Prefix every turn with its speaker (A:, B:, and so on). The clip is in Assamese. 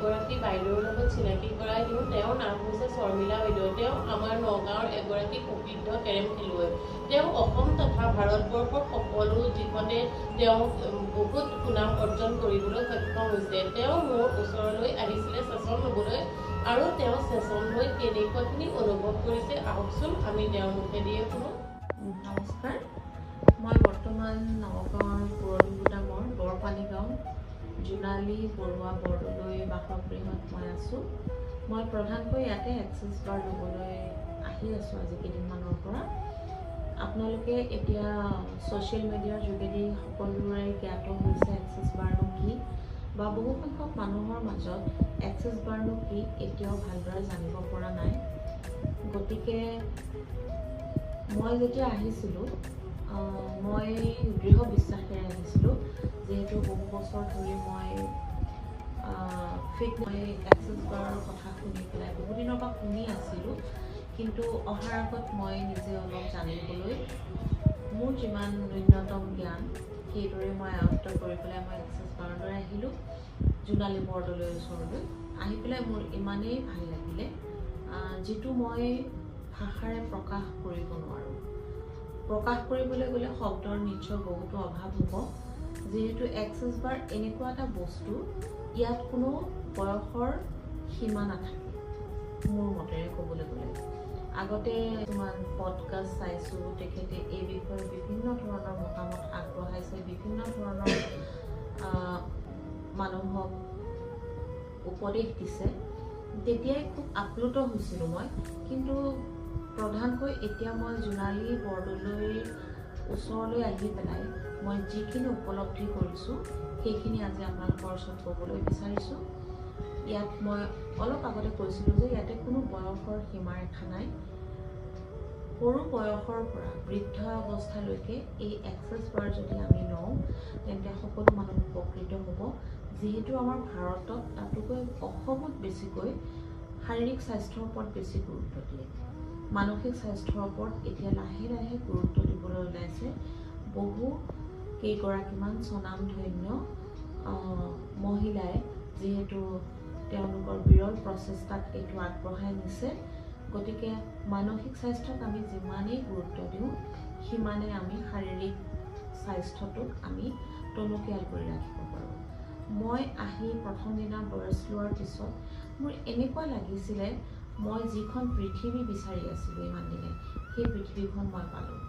A: এগৰাকী বাইদেউৰ লগত চিনাকি কৰাই দিওঁ। তেওঁৰ নাম হৈছে শৰ্মিলা বাইদেউ। তেওঁ আমাৰ নগাঁৱৰ এগৰাকী প্ৰসিদ্ধ কেৰম খেলুৱৈ। তেওঁ অসম তথা ভাৰতবৰ্ষৰ সকলো দিশতে তেওঁ বহুত সুনাম অৰ্জন কৰিবলৈ সক্ষম হৈছে। তেওঁ মোৰ ওচৰলৈ আহিছিলে ছেছন ল'বলৈ, আৰু তেওঁ ছেছন লৈ কেনেকুৱাখিনি অনুভৱ কৰিছে আহকচোন আমি তেওঁৰ মুখেদিয়ে শুনো।
B: নমস্কাৰ, মই বৰ্তমান নগাঁৱৰ পুৰণিগুদামৰ বৰপানী গাঁও জোনালী বৰুৱা বৰদলৈ বাসগৃহত মই আছোঁ। মই প্ৰধানকৈ ইয়াতে এক্সেছ বাৰ ল'বলৈ আহি আছোঁ আজি কেইদিনমানৰ পৰা। আপোনালোকে এতিয়া ছ'চিয়েল মিডিয়াৰ যোগেদি সকলোৰে জ্ঞাত হৈছে এক্সেছ বাৰনো কি, বা বহু সংখ্যক মানুহৰ মাজত এক্সেছ বাৰনো কি এতিয়াও ভালদৰে জানিব পৰা নাই। গতিকে মই যেতিয়া আহিছিলোঁ, মই দৃঢ় বিশ্বাসেৰে আহিছিলোঁ, যিহেতু বহু বছৰ ধৰি মই এক্সেছ বাৰৰ কথা শুনি পেলাই বহুদিনৰ পৰা শুনি আছিলোঁ, কিন্তু অহাৰ আগত মই নিজে অলপ জানিবলৈ মোৰ যিমান ন্যূনতম জ্ঞান সেইদৰে মই আয়ত্ত কৰি পেলাই মই এক্সেছ বাৰলৈ আহিলোঁ, জোনালী বৰদলৈৰ ওচৰলৈ। আহি পেলাই মোৰ ইমানেই ভাল লাগিলে, যিটো মই ভাষাৰে প্ৰকাশ কৰিব নোৱাৰোঁ। প্ৰকাশ কৰিবলৈ গ'লে শব্দৰ নিশ্চয় বহুতো অভাৱ হ'ব, যিহেতু এক্সেছ বাৰ এনেকুৱা এটা বস্তু, ইয়াত কোনো বয়সৰ সীমা নাথাকে মোৰ মতেৰে ক'বলৈ গ'লে। আগতে কিছুমান পডকাষ্ট চাইছোঁ, তেখেতে এই বিষয়ে বিভিন্ন ধৰণৰ মতামত আগবঢ়াইছে, বিভিন্ন ধৰণৰ মানুহক উপদেশ দিছে। তেতিয়াই খুব আপ্লুত হৈছিলোঁ মই, কিন্তু প্ৰধানকৈ এতিয়া মই জোনালী বৰদলৈৰ ওচৰলৈ আহি পেলাই মই যিখিনি উপলব্ধি কৰিছোঁ সেইখিনি আজি আপোনালোকৰ ওচৰত ক'বলৈ বিচাৰিছোঁ। ইয়াত মই অলপ আগতে কৈছিলোঁ যে ইয়াতে কোনো বয়সৰ সীমাৰেখা নাই। সৰু বয়সৰ পৰা বৃদ্ধ অৱস্থালৈকে এই এক্সেছ বাৰ যদি আমি লওঁ তেন্তে সকলো মানুহ উপকৃত হ'ব, যিহেতু আমাৰ ভাৰতত, তাতোকৈ অসমত বেছিকৈ শাৰীৰিক স্বাস্থ্যৰ ওপৰত বেছি গুৰুত্ব দিয়ে। মানসিক স্বাস্থ্যৰ ওপৰত এতিয়া লাহে লাহে গুৰুত্ব দিবলৈ ওলাইছে। বহু কেইগৰাকীমান স্বনামধন্য মহিলাই যিহেতু তেওঁলোকৰ বিৰল প্ৰচেষ্টাত এইটো আগবঢ়াই নিছে। গতিকে মানসিক স্বাস্থ্যক আমি যিমানেই গুৰুত্ব দিওঁ, সিমানে আমি শাৰীৰিক স্বাস্থ্যটোক আমি টনকিয়াল কৰি ৰাখিব পাৰোঁ। মই আহি প্ৰথম দিনা বয়স লোৱাৰ পিছত মোৰ এনেকুৱা লাগিছিলে মই যিখন পৃথিৱী বিচাৰি আছিলোঁ ইমান দিনে, সেই পৃথিৱীখন মই পালোঁ।